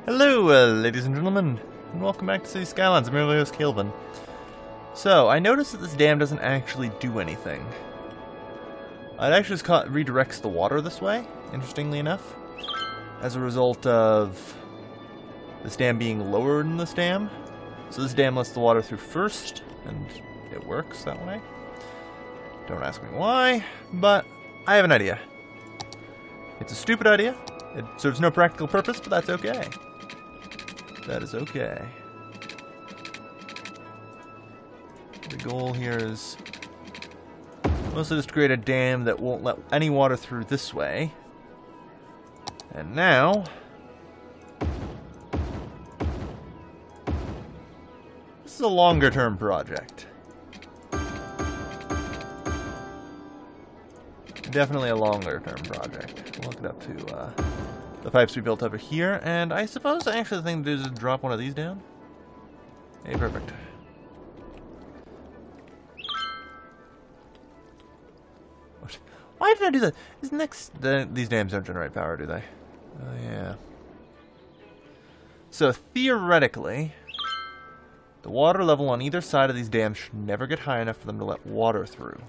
Hello, ladies and gentlemen, and welcome back to City Skylines. I'm your host, Calvin. So, I noticed that this dam doesn't actually do anything. It actually just redirects the water this way, interestingly enough, as a result of this dam being lower than this dam. So this dam lets the water through first, and it works that way. Don't ask me why, but I have an idea. It's a stupid idea. It serves no practical purpose, but that's okay. That is okay. The goal here is mostly just to create a dam that won't let any water through this way. And now, this is a longer term project. Definitely a longer term project. We'll look it up to the pipes we built over here, and I suppose actually the thing to do is drop one of these down. Hey, perfect. What? Why did I do that? These dams don't generate power, do they? Oh yeah. So theoretically, the water level on either side of these dams should never get high enough for them to let water through.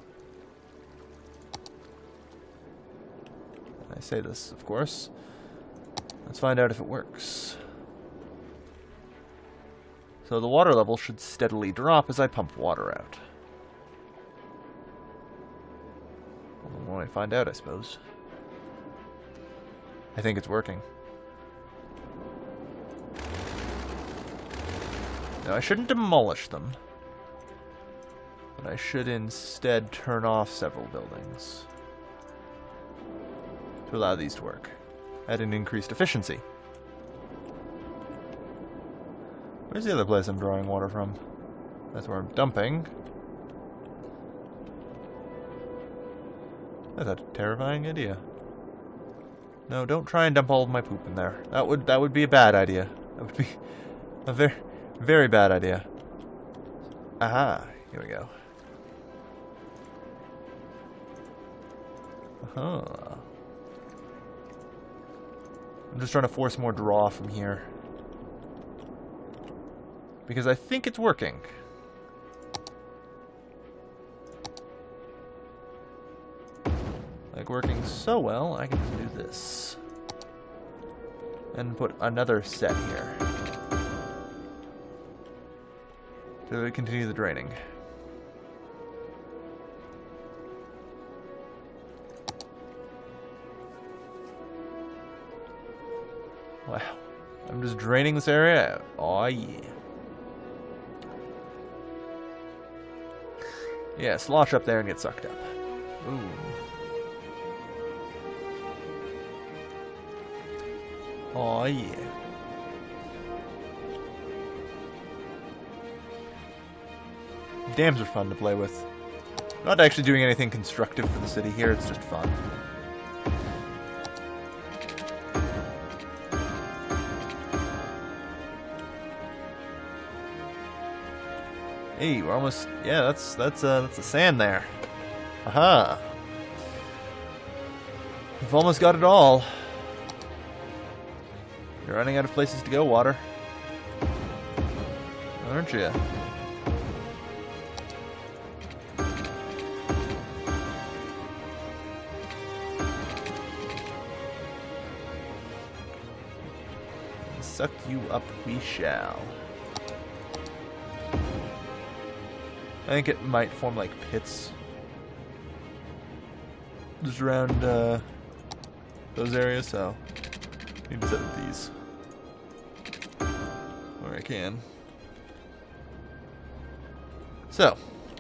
I say this, of course. Let's find out if it works. So the water level should steadily drop as I pump water out. Well, when I find out, I suppose. I think it's working. Now, I shouldn't demolish them, but I should instead turn off several buildings to allow these to work at an increased efficiency. Where's the other place I'm drawing water from? That's where I'm dumping. That's a terrifying idea. No, don't try and dump all of my poop in there. That would be a bad idea. That would be a very, very bad idea. Aha, here we go. Uh-huh. I'm just trying to force more draw from here, because I think it's working. Like, working so well, I can just do this. And put another set here to continue the draining. Wow. I'm just draining this area out. Aw, yeah. Yeah, slosh up there and get sucked up. Ooh. Aw, yeah. Dams are fun to play with. I'm not actually doing anything constructive for the city here, it's just fun. Hey, we're almost... Yeah, that's the sand there. Aha! We've almost got it all. You're running out of places to go, water. Aren't you? Suck you up we shall. I think it might form like pits just around those areas, so I need to set up these where I can. So,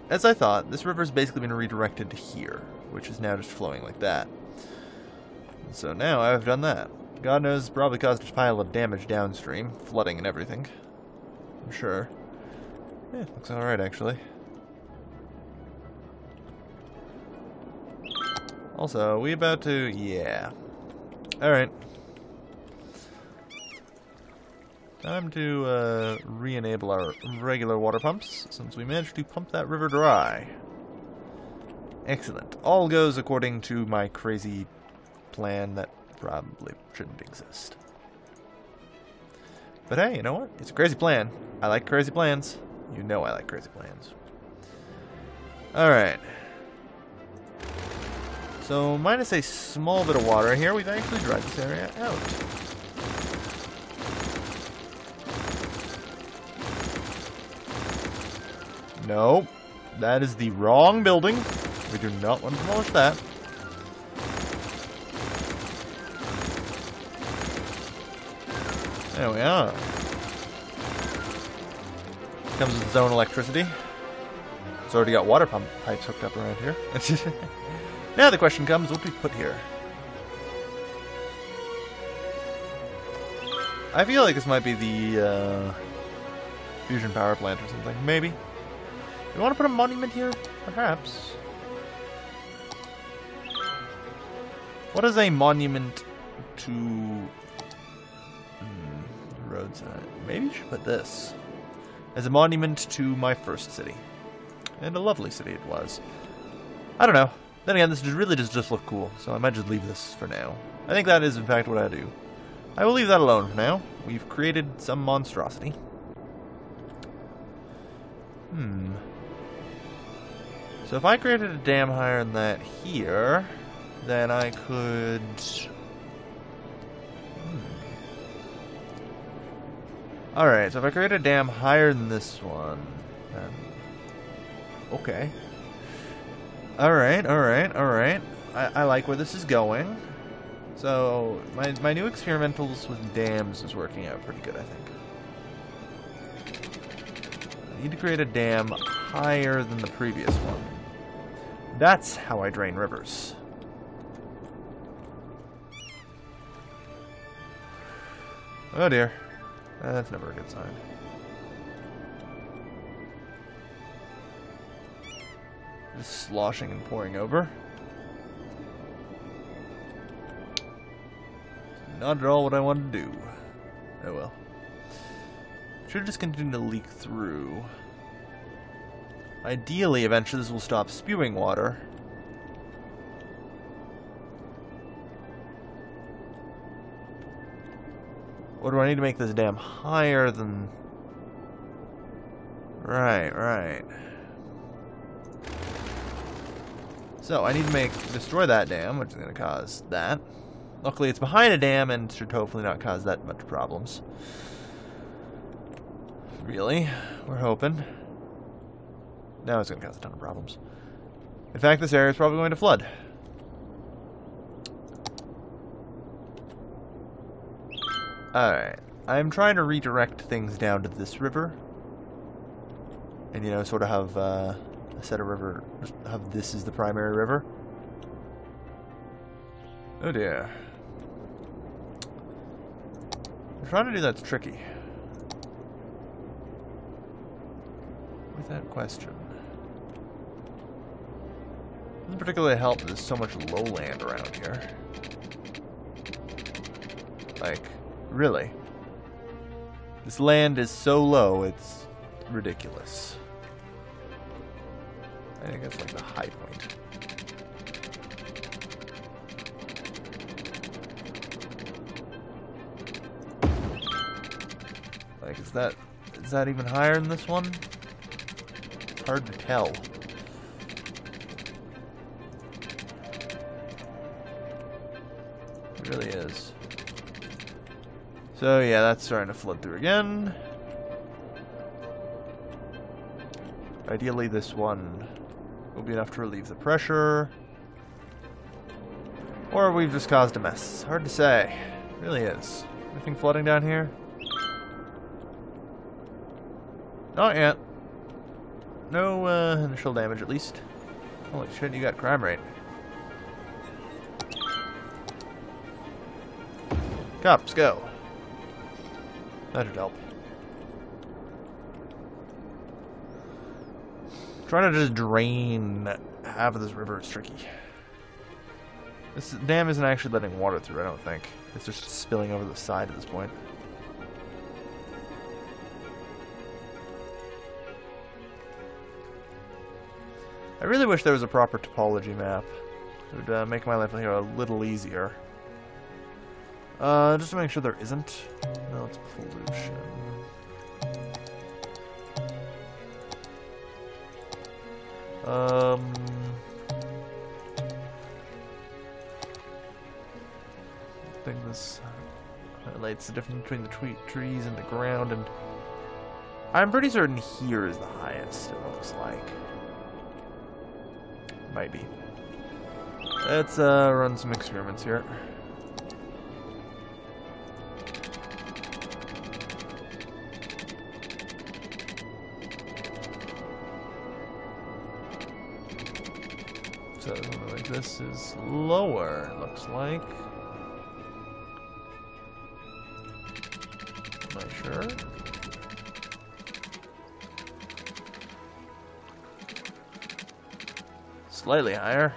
as I thought, this river's basically been redirected to here, which is now just flowing like that. And so now I've done that. God knows it's probably caused a pile of damage downstream, flooding and everything. I'm sure. Yeah, looks alright actually. Also, are we about to... Yeah. Alright. Time to re-enable our regular water pumps, since we managed to pump that river dry. Excellent. All goes according to my crazy plan that probably shouldn't exist. But hey, you know what? It's a crazy plan. I like crazy plans. You know I like crazy plans. Alright. So, minus a small bit of water here, we've actually dried this area out. Nope. That is the wrong building. We do not want to demolish that. There we are. Comes with its own electricity. It's already got water pipes hooked up around here. Now the question comes, what do we put here? I feel like this might be the fusion power plant or something. Maybe. Do you want to put a monument here? Perhaps. What is a monument to roadside? Maybe you should put this as a monument to my first city. And a lovely city it was. I don't know. Then again, this really does just look cool, so I might just leave this for now. I think that is, in fact, what I do. I will leave that alone for now. We've created some monstrosity. So if I created a dam higher than that here, then I could... Alright, so if I create a dam higher than this one, then... Okay. Alright. I like where this is going. So, my new experimentals with dams is working out pretty good, I think. I need to create a dam higher than the previous one. That's how I drain rivers. Oh dear. That's never a good sign. Just sloshing and pouring over. Not at all what I wanted to do. Oh well. Should just continue to leak through. Ideally, eventually this will stop spewing water. Or do I need to make this dam higher than... Right. So, I need to destroy that dam, which is going to cause that. Luckily, it's behind a dam and should hopefully not cause that much problems. Really? We're hoping. No, it's going to cause a ton of problems. In fact, this area is probably going to flood. Alright. I'm trying to redirect things down to this river. And, you know, sort of have a set of river... have this as the primary river. Oh dear. I'm trying to do that's tricky. Without question. Doesn't particularly help that there's so much lowland around here. Like, really. This land is so low, it's ridiculous. I think that's like the high point. Like, is that even higher than this one? Hard to tell. It really is. So yeah, that's starting to flood through again. Ideally this one will be enough to relieve the pressure. Or we've just caused a mess. Hard to say. It really is. Anything flooding down here? Not yet. No initial damage, at least. Holy shit, you got crime rate. Cops, go. That should help. Trying to just drain half of this river is tricky. This dam isn't actually letting water through, I don't think. It's just spilling over the side at this point. I really wish there was a proper topology map. It would make my life here a little easier. Just to make sure there isn't. No, it's pollution. I think this highlights the difference between the trees and the ground, and I'm pretty certain here is the highest, it looks like. Might be. Let's run some experiments here. So like this is lower, it looks like. Am I sure? Slightly higher.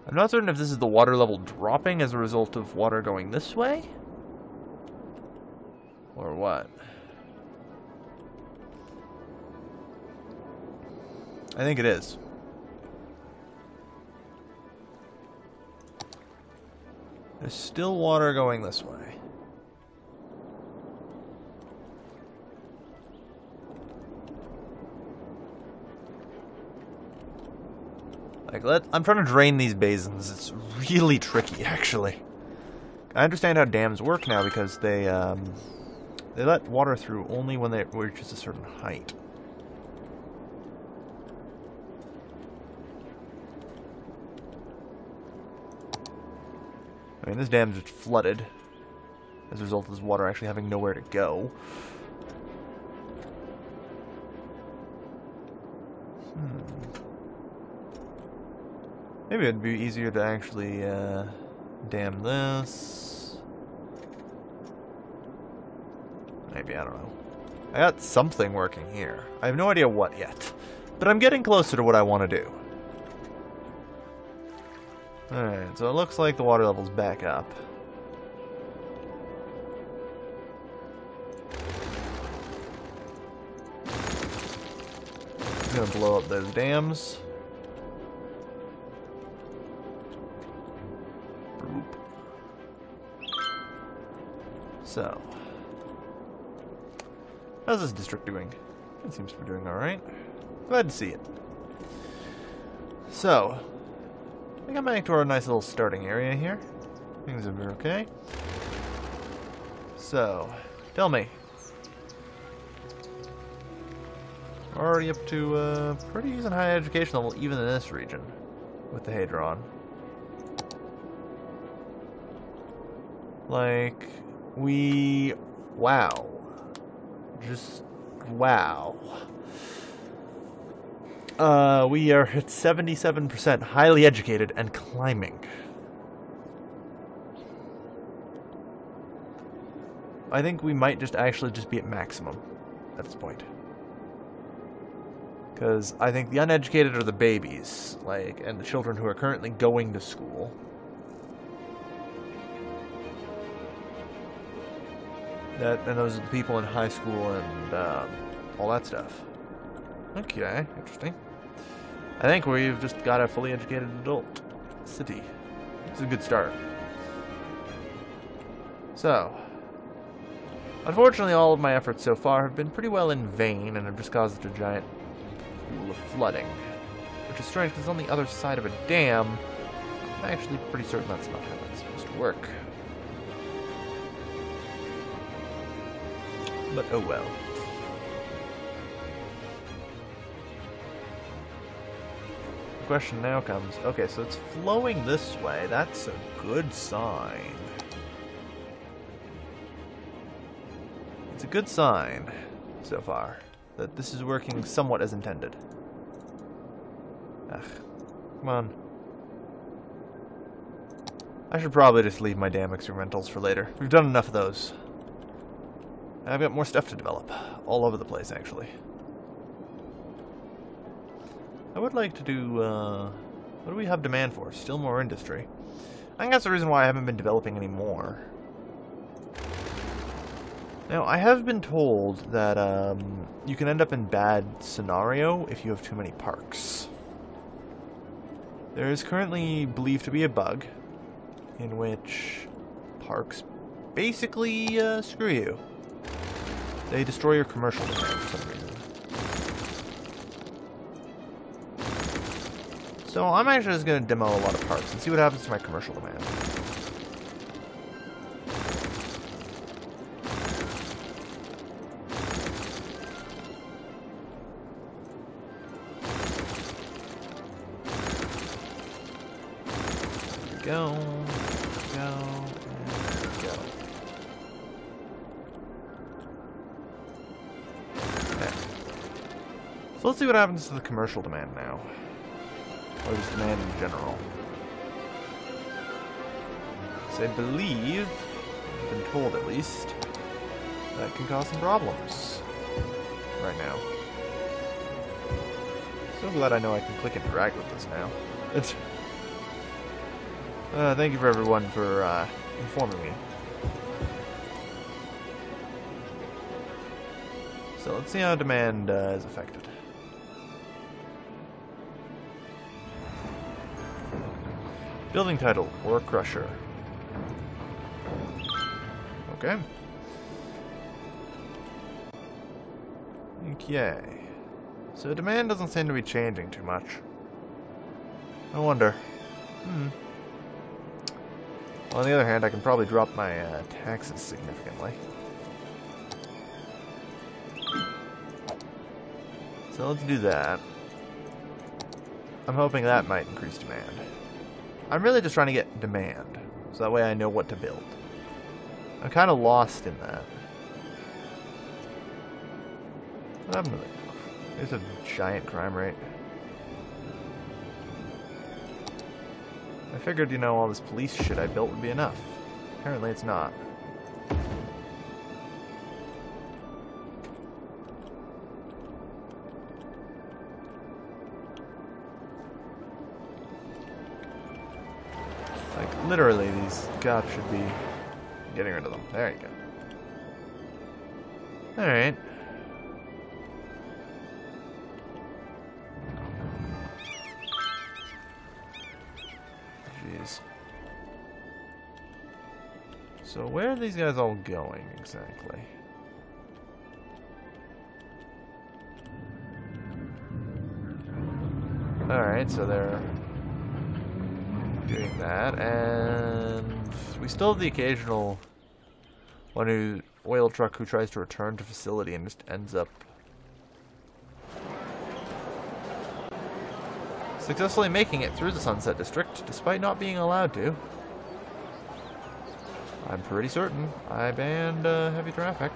I'm not certain if this is the water level dropping as a result of water going this way, or what. I think it is. There's still water going this way. Like, I'm trying to drain these basins. It's really tricky, actually. I understand how dams work now because they let water through only when it reaches a certain height. I mean, this dam's just flooded as a result of this water actually having nowhere to go. Maybe it'd be easier to actually dam this. Maybe, I don't know. I got something working here. I have no idea what yet, but I'm getting closer to what I want to do. Alright, so it looks like the water level's back up. I'm gonna blow up those dams. So, how's this district doing? It seems to be doing alright. Glad to see it. So, I think I'm back to our nice little starting area here. Things are okay. So, tell me. We're already up to a pretty decent high education level, even in this region, with the Hadron. Like, wow. Just, wow. We are at 77% highly educated and climbing. I think we might just actually just be at maximum at this point. Because I think the uneducated are the babies, like, and the children who are currently going to school. And those are the people in high school and all that stuff. Okay, interesting. I think we've just got a fully educated adult city. It's a good start. So, unfortunately all of my efforts so far have been pretty well in vain and have just caused a giant pool of flooding. Which is strange because it's on the other side of a dam. I'm actually pretty certain that's not how that's supposed to work. But oh well. The question now comes, okay, so it's flowing this way. That's a good sign. It's a good sign so far that this is working somewhat as intended. Ugh, come on. I should probably just leave my damn experimentals for later. We've done enough of those. I've got more stuff to develop, all over the place, actually. I would like to do, what do we have demand for? Still more industry. I think that's the reason why I haven't been developing any more. Now, I have been told that you can end up in bad scenario if you have too many parks. There is currently believed to be a bug in which parks basically screw you. They destroy your commercial demand for some reason. So I'm actually just going to demo a lot of parks and see what happens to my commercial demand. Go, go, and go. There. So let's see what happens to the commercial demand now. Or just demand in general. So I believe, I've been told at least, that can cause some problems right now. So glad I know I can click and drag with this now. It's thank you for everyone for informing me. So let's see how demand is affected. Building title, Ore Crusher. Okay. Okay. So demand doesn't seem to be changing too much. I wonder. Well, on the other hand, I can probably drop my taxes significantly. So let's do that. I'm hoping that might increase demand. I'm really just trying to get demand, so that way I know what to build. I'm kind of lost in that. What happened to it? There's a giant crime rate. I figured, you know, all this police shit I built would be enough. Apparently it's not. Like, literally, these cops should be getting rid of them. There you go. Alright. So where are these guys all going exactly? Alright, so they're doing that, and we still have the occasional oil truck who tries to return to facility and just ends up successfully making it through the Sunset District despite not being allowed to. I'm pretty certain I banned heavy traffic.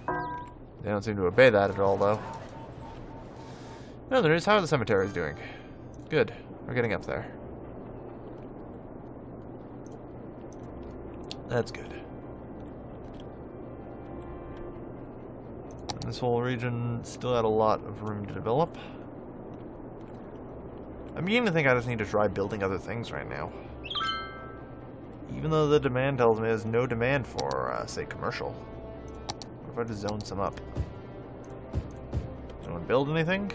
They don't seem to obey that at all, though. No, there is. How are the cemeteries doing? Good. We're getting up there. That's good. This whole region still had a lot of room to develop. I'm beginning to think I just need to try building other things right now. Even though the demand tells me there's no demand for, say, commercial. What if I just zone some up? Does anyone build anything?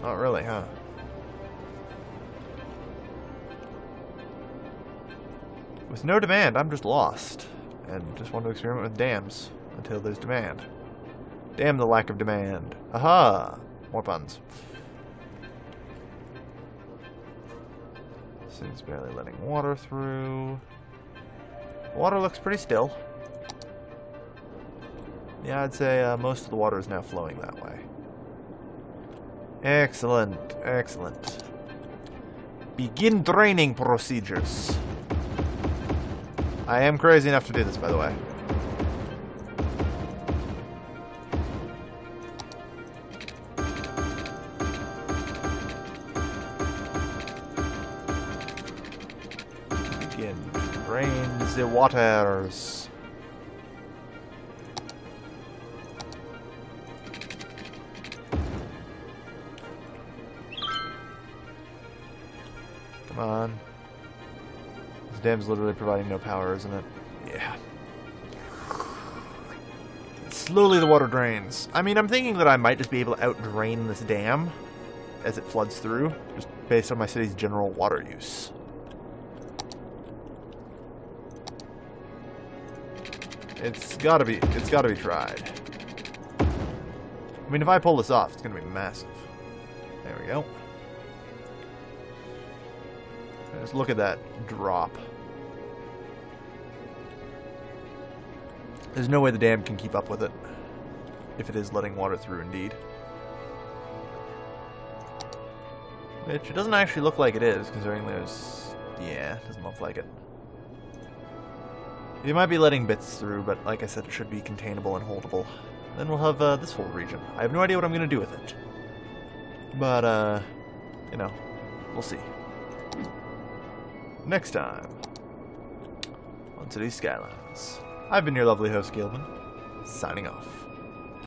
Not really, huh? With no demand, I'm just lost. And just want to experiment with dams until there's demand. Damn the lack of demand. Aha! More puns. This thing's barely letting water through. Water looks pretty still. Yeah, I'd say most of the water is now flowing that way. Excellent, excellent. Begin draining procedures. I am crazy enough to do this, by the way. Begin drain the waters. Come on. This dam's literally providing no power, isn't it? Yeah. Slowly the water drains. I mean, I'm thinking that I might just be able to out-drain this dam as it floods through, just based on my city's general water use. It's gotta be tried. I mean, if I pull this off, it's gonna be massive. There we go. Just look at that drop. There's no way the dam can keep up with it, if it is letting water through indeed. Which it doesn't actually look like it is, considering there's... yeah, it doesn't look like it. You might be letting bits through, but like I said, it should be containable and holdable. Then we'll have this whole region. I have no idea what I'm going to do with it. But, you know, we'll see. Next time on City Skylines. I've been your lovely host, Gilman, signing off.